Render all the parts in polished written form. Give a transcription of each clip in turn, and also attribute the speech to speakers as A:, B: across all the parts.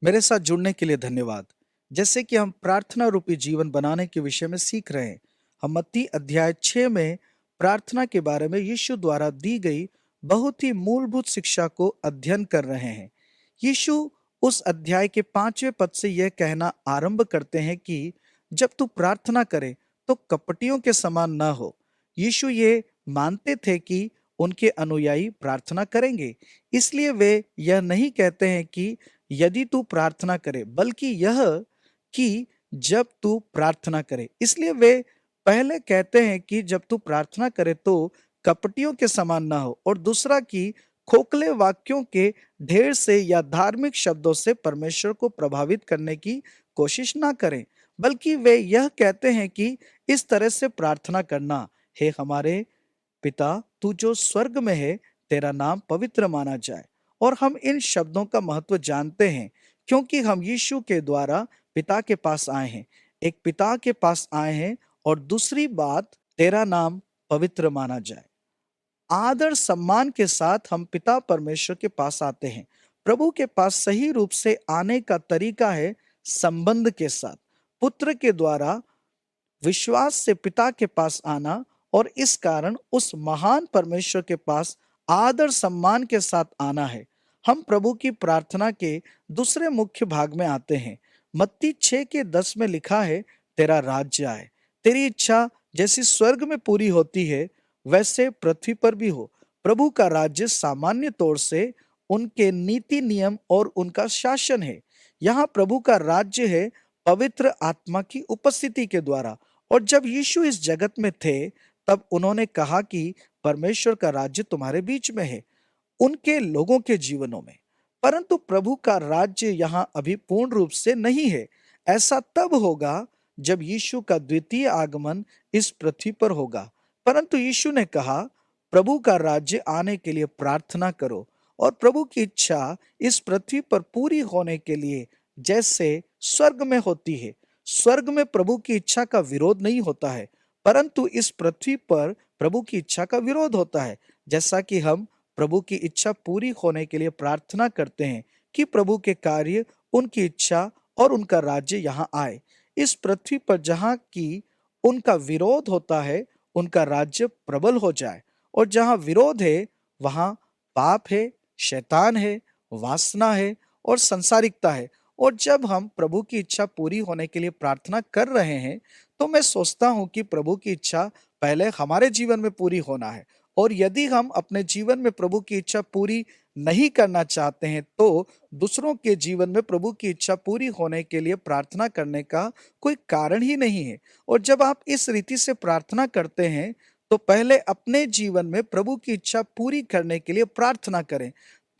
A: मेरे साथ जुड़ने के लिए धन्यवाद। जैसे कि हम प्रार्थना रूपी जीवन बनाने के विषय में सीख रहे हैं, हम मत्ती अध्याय 6 में प्रार्थना के बारे में यीशु द्वारा दी गई बहुत ही मूलभूत शिक्षा को अध्ययन कर रहे हैं। यीशु उस अध्याय के 5वें पद से यह कहना आरंभ करते हैं कि जब तू प्रार्थना करे तो कपटियों के समान न हो। यीशु ये मानते थे कि उनके अनुयायी प्रार्थना करेंगे, इसलिए वे यह नहीं कहते हैं कि यदि तू प्रार्थना करे, बल्कि यह कि जब तू प्रार्थना करे। इसलिए वे पहले कहते हैं कि जब तू प्रार्थना करे तो कपटियों के समान ना हो, और दूसरा कि खोखले वाक्यों के ढेर से या धार्मिक शब्दों से परमेश्वर को प्रभावित करने की कोशिश ना करें, बल्कि वे यह कहते हैं कि इस तरह से प्रार्थना करना, हे हमारे पिता तू जो स्वर्ग में है, तेरा नाम पवित्र माना जाए। और हम इन शब्दों का महत्व जानते हैं क्योंकि हम यीशु के द्वारा पिता के पास आए हैं। एक पिता के पास आए हैं, और दूसरी बात, तेरा नाम पवित्र माना जाए। आदर सम्मान के साथ हम पिता परमेश्वर के पास आते हैं। प्रभु के पास सही रूप से आने का तरीका है संबंध के साथ, पुत्र के द्वारा विश्वास से पिता के पास आना, और इस कारण उस महान परमेश्वर के पास आदर सम्मान के साथ आना है। हम प्रभु की प्रार्थना के दूसरे मुख्य भाग में आते हैं। मत्ती 6 के 10 में लिखा है, तेरा राज्य आए, तेरी इच्छा जैसी स्वर्ग में पूरी होती है वैसे पृथ्वी पर भी हो। प्रभु का राज्य सामान्य तौर से उनके नीति नियम और उनका शासन है। यहाँ प्रभु का राज्य है पवित्र आत्मा की उपस्थिति के द्वारा। और जब यीशु इस जगत में थे, तब उन्होंने कहा कि परमेश्वर का राज्य तुम्हारे बीच में है, उनके लोगों के जीवनों में। परंतु प्रभु का राज्य यहाँ अभी पूर्ण रूप से नहीं है। ऐसा तब होगा जब यीशु का द्वितीय आगमन इस पृथ्वी पर होगा। परंतु यीशु ने कहा, प्रभु का राज्य आने के लिए प्रार्थना करो, और प्रभु की इच्छा इस पृथ्वी पर पूरी होने के लिए जैसे स्वर्ग में होती है। स्वर्ग में प्रभु की इच्छा का विरोध नहीं होता है, परंतु इस पृथ्वी पर प्रभु की इच्छा का विरोध होता है। जैसा कि हम प्रभु की इच्छा पूरी होने के लिए प्रार्थना करते हैं कि प्रभु के कार्य, उनकी इच्छा और उनका राज्य यहाँ आए। इस पृथ्वी पर जहाँ की उनका विरोध होता है, उनका राज्य प्रबल हो जाए। और जहाँ विरोध है, वहाँ पाप है, शैतान है, वासना है और संसारिकता है। और जब हम प्रभु की इच्छा पूरी होने के लिए प्रार्थना कर रहे हैं, तो मैं सोचता हूँ कि प्रभु की इच्छा पहले हमारे जीवन में पूरी होना है। और यदि हम अपने जीवन में प्रभु की इच्छा पूरी नहीं करना चाहते हैं, तो दूसरों के जीवन में प्रभु की इच्छा पूरी होने के लिए प्रार्थना करने का कोई कारण ही नहीं है। और जब आप इस रीति से प्रार्थना करते हैं, तो पहले अपने जीवन में प्रभु की इच्छा पूरी करने के लिए प्रार्थना करें।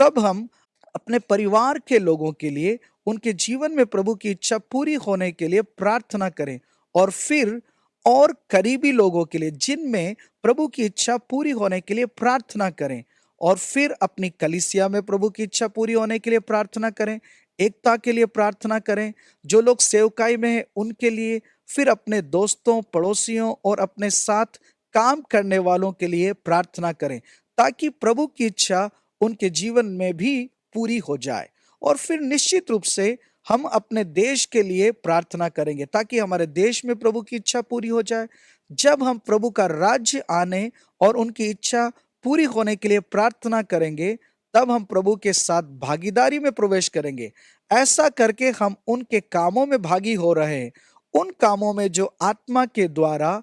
A: तब हम अपने परिवार के लोगों के लिए, उनके जीवन में प्रभु की इच्छा पूरी होने के लिए प्रार्थना करें। और फिर और करीबी लोगों के लिए जिनमें प्रभु की इच्छा पूरी होने के लिए प्रार्थना करें। और फिर अपनी कलीसिया में प्रभु की इच्छा पूरी होने के लिए प्रार्थना करें, एकता के लिए प्रार्थना करें, जो लोग सेवकाई में हैं उनके लिए, फिर अपने दोस्तों, पड़ोसियों और अपने साथ काम करने वालों के लिए प्रार्थना करें, ताकि प्रभु की इच्छा उनके जीवन में भी पूरी हो जाए। और फिर निश्चित रूप से हम अपने देश के लिए प्रार्थना करेंगे, ताकि हमारे देश में प्रभु की इच्छा पूरी हो जाए। जब हम प्रभु का राज्य आने और उनकी इच्छा पूरी होने के लिए प्रार्थना करेंगे, तब हम प्रभु के साथ भागीदारी में प्रवेश करेंगे। ऐसा करके हम उनके कामों में भागी हो रहे हैं, उन कामों में जो आत्मा के द्वारा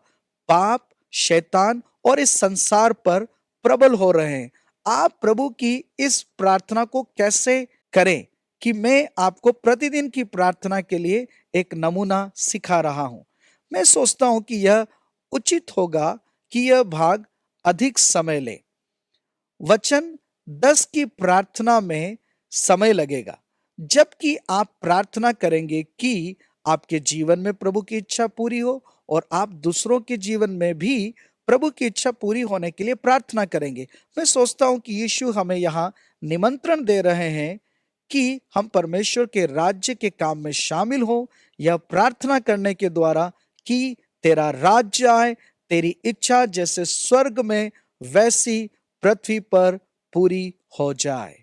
A: पाप, शैतान और इस संसार पर प्रबल हो रहे हैं। आप प्रभु की इस प्रार्थना को कैसे करें, कि मैं आपको प्रतिदिन की प्रार्थना के लिए एक नमूना सिखा रहा हूं। मैं सोचता हूं कि यह उचित होगा कि यह भाग अधिक समय ले। वचन 10 की प्रार्थना में समय लगेगा, जबकि आप प्रार्थना करेंगे कि आपके जीवन में प्रभु की इच्छा पूरी हो, और आप दूसरों के जीवन में भी प्रभु की इच्छा पूरी होने के लिए प्रार्थना करेंगे। मैं सोचता हूं कि यीशु हमें यहाँ निमंत्रण दे रहे हैं कि हम परमेश्वर के राज्य के काम में शामिल हों, यह प्रार्थना करने के द्वारा कि तेरा राज्य आए, तेरी इच्छा जैसे स्वर्ग में वैसी पृथ्वी पर पूरी हो जाए।